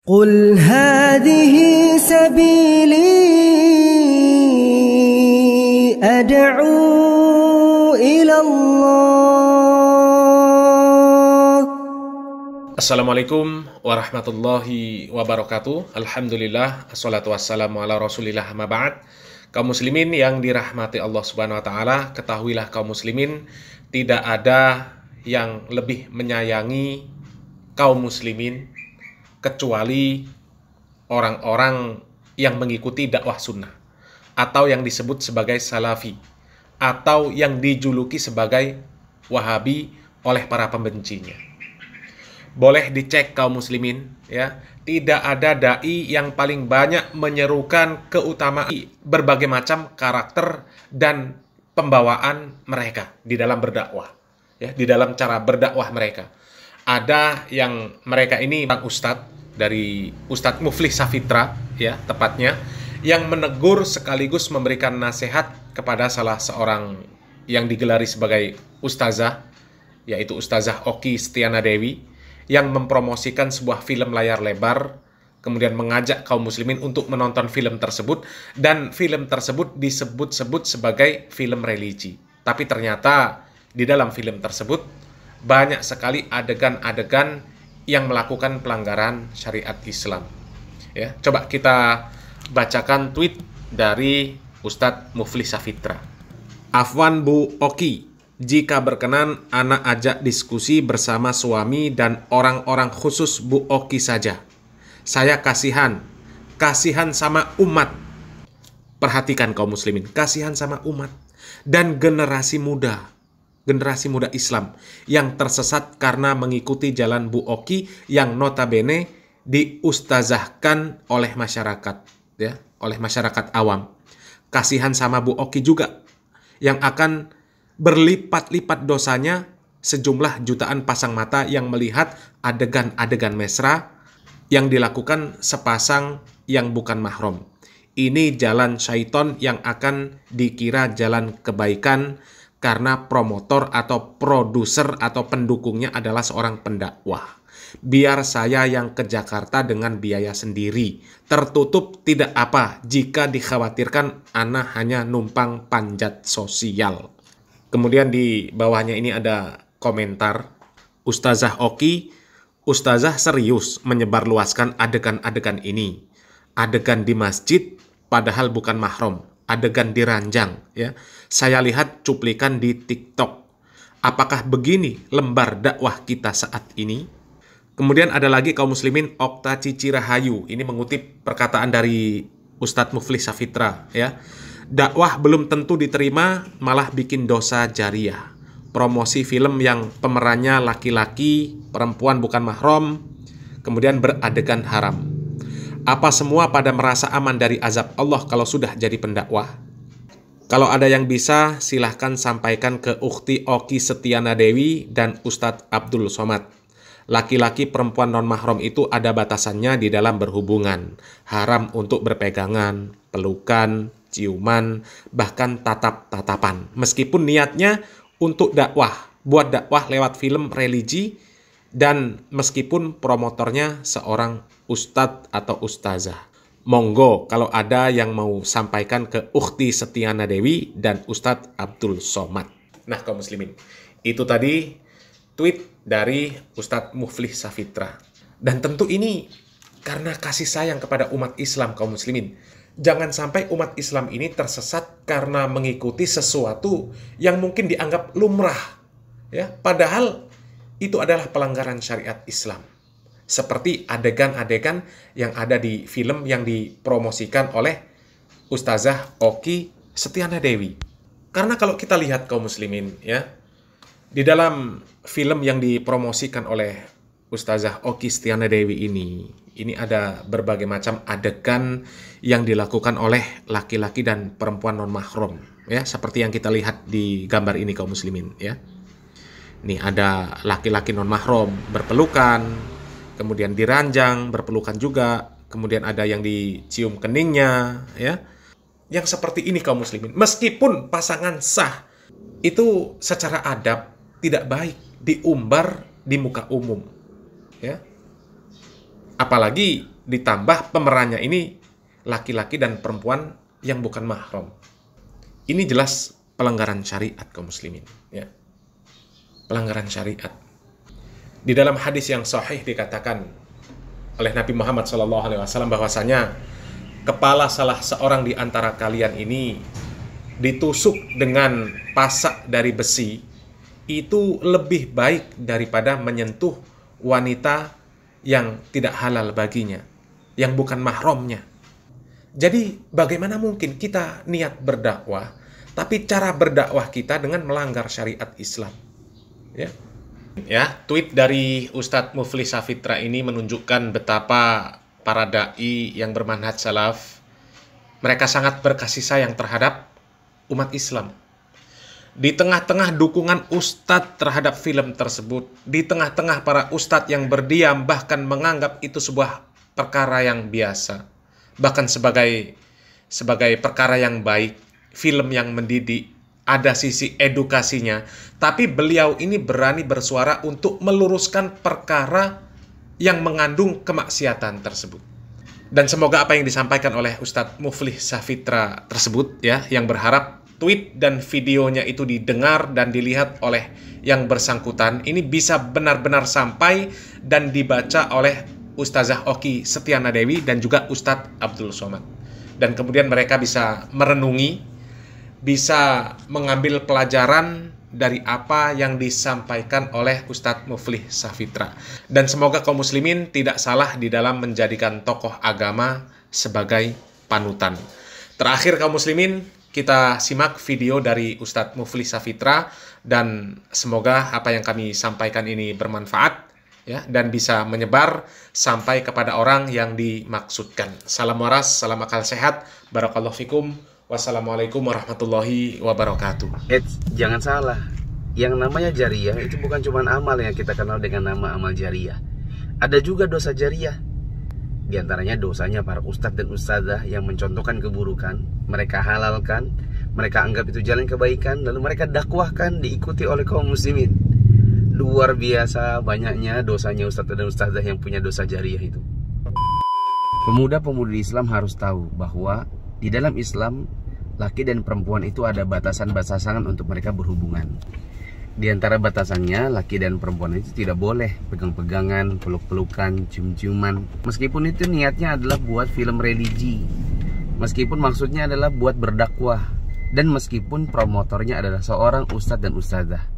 قل هذه سبيلي أدعو إلى الله. Assalamualaikum warahmatullahi wabarakatuh. Alhamdulillah, assalatu wassalamu ala rasulillah, amma ba'd. Kaum muslimin yang dirahmati Allah subhanahu wa ta'ala, ketahuilah kaum muslimin, tidak ada yang lebih menyayangi kaum muslimin kecuali orang-orang yang mengikuti dakwah sunnah, atau yang disebut sebagai salafi, atau yang dijuluki sebagai wahabi oleh para pembencinya. Boleh dicek kaum muslimin, ya, tidak ada dai yang paling banyak menyerukan keutamaan berbagai macam karakter dan pembawaan mereka di dalam berdakwah, ya, di dalam cara berdakwah mereka. Ada yang mereka ini ustadz dari Ustadz Muflih Safitra, ya, tepatnya, yang menegur sekaligus memberikan nasihat kepada salah seorang yang digelari sebagai ustazah, yaitu Ustazah Oki Setiana Dewi, yang mempromosikan sebuah film layar lebar, kemudian mengajak kaum muslimin untuk menonton film tersebut, dan film tersebut disebut-sebut sebagai film religi. Tapi ternyata di dalam film tersebut banyak sekali adegan-adegan yang melakukan pelanggaran syariat Islam. Ya, coba kita bacakan tweet dari Ustadz Muflih Safitra. Afwan Bu Oki, jika berkenan, anak ajak diskusi bersama suami dan orang-orang khusus Bu Oki saja. Saya kasihan sama umat. Perhatikan kaum muslimin, kasihan sama umat dan generasi muda Islam yang tersesat karena mengikuti jalan Bu Oki yang notabene diustazahkan oleh masyarakat, ya, oleh masyarakat awam. Kasihan sama Bu Oki juga yang akan berlipat-lipat dosanya sejumlah jutaan pasang mata yang melihat adegan-adegan mesra yang dilakukan sepasang yang bukan mahram. Ini jalan syaiton yang akan dikira jalan kebaikan karena promotor atau produser atau pendukungnya adalah seorang pendakwah. Biar saya yang ke Jakarta dengan biaya sendiri. Tertutup tidak apa jika dikhawatirkan anak hanya numpang panjat sosial. Kemudian di bawahnya ini ada komentar. Ustazah Oki, ustazah serius menyebarluaskan adegan-adegan ini. Adegan di masjid padahal bukan mahram. Adegan diranjang, ya. Saya lihat cuplikan di TikTok. Apakah begini lembar dakwah kita saat ini? Kemudian ada lagi kaum muslimin, Okta Cici Rahayu. Ini mengutip perkataan dari Ustadz Muflih Safitra, ya. Dakwah belum tentu diterima, malah bikin dosa jariah. Promosi film yang pemerannya laki-laki, perempuan bukan mahram, kemudian beradegan haram. Apa semua pada merasa aman dari azab Allah kalau sudah jadi pendakwah? Kalau ada yang bisa, silahkan sampaikan ke Ukhti Oki Setiana Dewi dan Ustadz Abdul Somad. Laki-laki perempuan non-mahram itu ada batasannya di dalam berhubungan. Haram untuk berpegangan, pelukan, ciuman, bahkan tatap-tatapan. Meskipun niatnya untuk dakwah, buat dakwah lewat film religi, dan meskipun promotornya seorang ustadz atau ustazah. Monggo kalau ada yang mau sampaikan ke Ukhti Setiana Dewi dan Ustadz Abdul Somad. Nah kaum muslimin, itu tadi tweet dari Ustadz Muflih Safitra. Dan tentu ini karena kasih sayang kepada umat Islam kaum muslimin. Jangan sampai umat Islam ini tersesat karena mengikuti sesuatu yang mungkin dianggap lumrah, ya, padahal itu adalah pelanggaran syariat Islam. Seperti adegan-adegan yang ada di film yang dipromosikan oleh Ustazah Oki Setiana Dewi. Karena kalau kita lihat kaum muslimin, ya, di dalam film yang dipromosikan oleh Ustazah Oki Setiana Dewi ini ada berbagai macam adegan yang dilakukan oleh laki-laki dan perempuan non-mahram, ya, seperti yang kita lihat di gambar ini kaum muslimin, ya. Nih ada laki-laki non-mahram berpelukan, kemudian diranjang, berpelukan juga, kemudian ada yang dicium keningnya, ya. Yang seperti ini kaum muslimin, meskipun pasangan sah, itu secara adab tidak baik diumbar di muka umum, ya. Apalagi ditambah pemerannya ini laki-laki dan perempuan yang bukan mahram. Ini jelas pelanggaran syariat kaum muslimin, ya. Pelanggaran syariat. Di dalam hadis yang sahih dikatakan oleh Nabi Muhammad SAW bahwasanya kepala salah seorang di antara kalian ini ditusuk dengan pasak dari besi itu lebih baik daripada menyentuh wanita yang tidak halal baginya, yang bukan mahramnya. Jadi bagaimana mungkin kita niat berdakwah, tapi cara berdakwah kita dengan melanggar syariat Islam? Ya, tweet dari Ustadz Mufli Safitra ini menunjukkan betapa para da'i yang bermanhaj salaf, mereka sangat berkasih sayang terhadap umat Islam. Di tengah-tengah dukungan ustadz terhadap film tersebut, di tengah-tengah para ustadz yang berdiam bahkan menganggap itu sebuah perkara yang biasa, bahkan sebagai perkara yang baik, film yang mendidik, ada sisi edukasinya, tapi beliau ini berani bersuara untuk meluruskan perkara yang mengandung kemaksiatan tersebut. Dan semoga apa yang disampaikan oleh Ustadz Mufli Safitra tersebut, ya, yang berharap tweet dan videonya itu didengar dan dilihat oleh yang bersangkutan, ini bisa benar-benar sampai dan dibaca oleh Ustazah Oki Setiana Dewi dan juga Ustadz Abdul Somad. Dan kemudian mereka bisa merenungi, bisa mengambil pelajaran dari apa yang disampaikan oleh Ustadz Mufli Safitra. Dan semoga kaum muslimin tidak salah di dalam menjadikan tokoh agama sebagai panutan. Terakhir kaum muslimin, kita simak video dari Ustadz Mufli Safitra dan semoga apa yang kami sampaikan ini bermanfaat, ya, dan bisa menyebar sampai kepada orang yang dimaksudkan. Salam waras, salam akal sehat, barakallahu fikum. Wassalamualaikum warahmatullahi wabarakatuh. Jangan salah, yang namanya jariyah itu bukan cuma amal yang kita kenal dengan nama amal jariyah. Ada juga dosa jariyah. Di antaranya dosanya para ustadz dan ustadzah yang mencontohkan keburukan, mereka halalkan, mereka anggap itu jalan kebaikan, lalu mereka dakwahkan, diikuti oleh kaum muslimin. Luar biasa banyaknya dosanya ustadz dan ustadzah yang punya dosa jariyah itu. Pemuda-pemudi Islam harus tahu bahwa di dalam Islam, laki dan perempuan itu ada batasan-batasan untuk mereka berhubungan. Di antara batasannya, laki dan perempuan itu tidak boleh pegang-pegangan, peluk-pelukan, cium-ciuman. Meskipun itu niatnya adalah buat film religi, meskipun maksudnya adalah buat berdakwah, dan meskipun promotornya adalah seorang ustadz dan ustadzah.